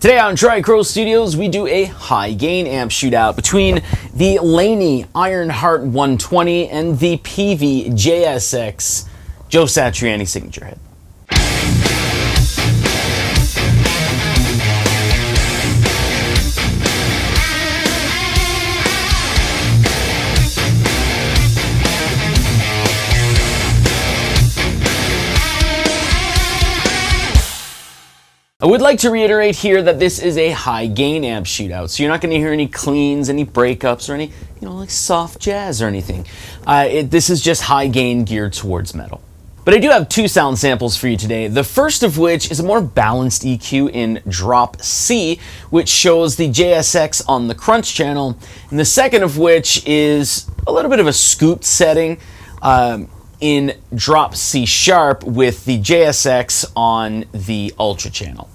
Today on Tri-Crow Studios, we do a high gain amp shootout between the Laney Ironheart 120 and the Peavey JSX Joe Satriani signature head. I would like to reiterate here that this is a high gain amp shootout, so you're not going to hear any cleans, any breakups, or any, like soft jazz or anything. This is just high gain geared towards metal. But I do have two sound samples for you today. The first of which is a more balanced EQ in drop C, which shows the JSX on the crunch channel, and the second of which is a little bit of a scooped setting in drop C sharp with the JSX on the ultra channel.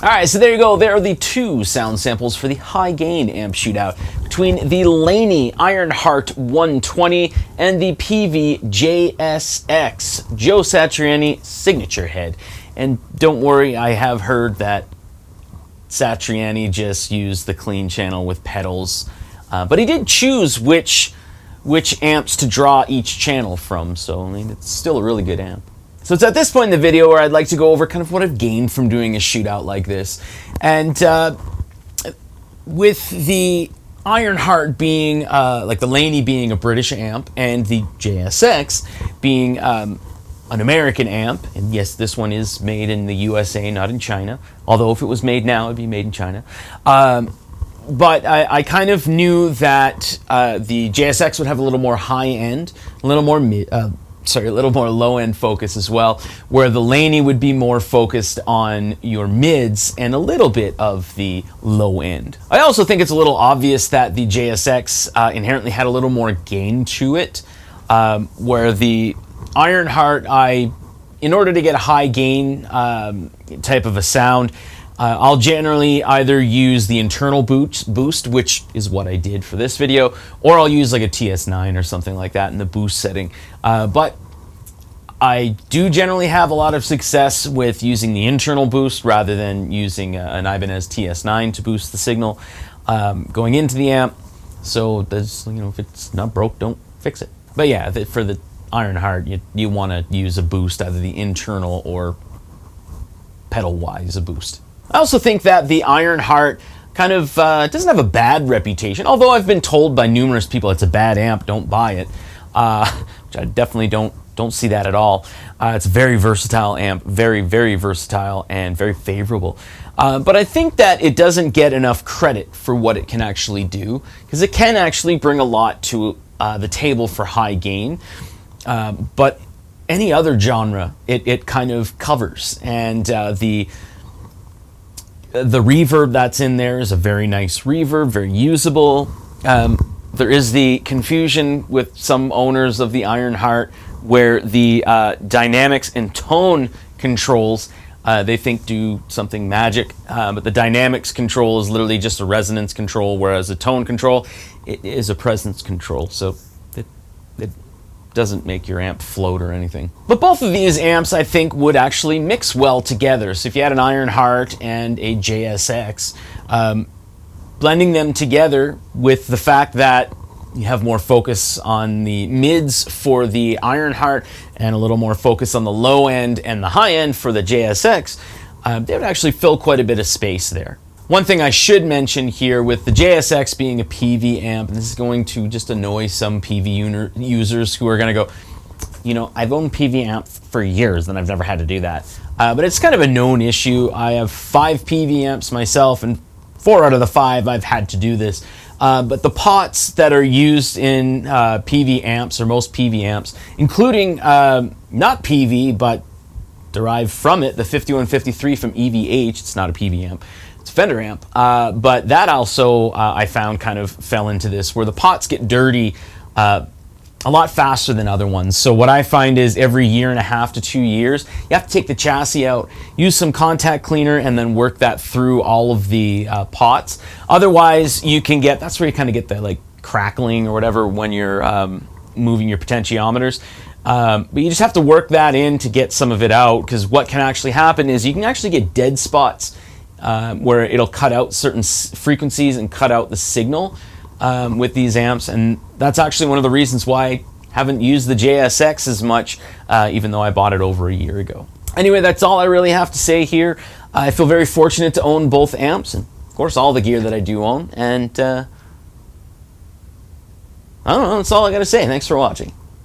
Alright, so there you go. There are the two sound samples for the high gain amp shootout between the Laney Ironheart 120 and the Peavey JSX Joe Satriani signature head. And don't worry, I have heard that Satriani just used the clean channel with pedals, but he did choose which amps to draw each channel from, so I mean, it's still a really good amp. So it's at this point in the video where I'd like to go over kind of what I've gained from doing a shootout like this. And with the Ironheart being, like the Laney being a British amp, and the JSX being an American amp, and yes, this one is made in the USA, not in China, although if it was made now, it'd be made in China. But I kind of knew that the JSX would have a little more high-end, a little more a little more low-end focus as well, where the Laney would be more focused on your mids and a little bit of the low end. I also think it's a little obvious that the JSX inherently had a little more gain to it, where the Ironheart, in order to get a high gain type of a sound, I'll generally either use the internal boost, which is what I did for this video, or I'll use like a TS9 or something like that in the boost setting. But I do generally have a lot of success with using the internal boost rather than using an Ibanez TS9 to boost the signal going into the amp. So there's, you know, if it's not broke, don't fix it. But yeah, for the Ironheart, you want to use a boost, either the internal or pedal-wise a boost. I also think that the Ironheart kind of doesn't have a bad reputation, although I've been told by numerous people it's a bad amp, don't buy it, which I definitely don't see that at all. It's a very versatile amp, very, very versatile and very favorable. But I think that it doesn't get enough credit for what it can actually do, because it can actually bring a lot to the table for high gain, but any other genre it kind of covers, and the reverb that's in there is a very nice reverb, very usable. There is the confusion with some owners of the Ironheart where the dynamics and tone controls they think do something magic, but the dynamics control is literally just a resonance control, whereas the tone control, it is a presence control, so it doesn't make your amp float or anything. But both of these amps, I think, would actually mix well together. So if you had an Ironheart and a JSX, blending them together with the fact that you have more focus on the mids for the Ironheart and a little more focus on the low end and the high end for the JSX, they would actually fill quite a bit of space there. One thing I should mention here, with the JSX being a Peavey amp, and this is going to just annoy some Peavey users who are going to go, you know, I've owned Peavey amps for years and I've never had to do that. But it's kind of a known issue. I have 5 Peavey amps myself, and 4 out of the 5 I've had to do this. But the pots that are used in Peavey amps, or most Peavey amps, including not Peavey, but derived from it, the 5153 from EVH, it's not a Peavey amp, it's a Fender amp, but that also I found kind of fell into this, where the pots get dirty a lot faster than other ones. So what I find is every 1.5 to 2 years, you have to take the chassis out, use some contact cleaner, and then work that through all of the pots. Otherwise, you can get, that's where you kind of get the like crackling or whatever when you're moving your potentiometers. But you just have to work that in to get some of it out, because what can actually happen is you can actually get dead spots where it'll cut out certain frequencies and cut out the signal with these amps, and that's actually one of the reasons why I haven't used the JSX as much, even though I bought it over a year ago. Anyway, that's all I really have to say here. I feel very fortunate to own both amps, and of course all the gear that I do own, and I don't know, that's all I gotta say. Thanks for watching.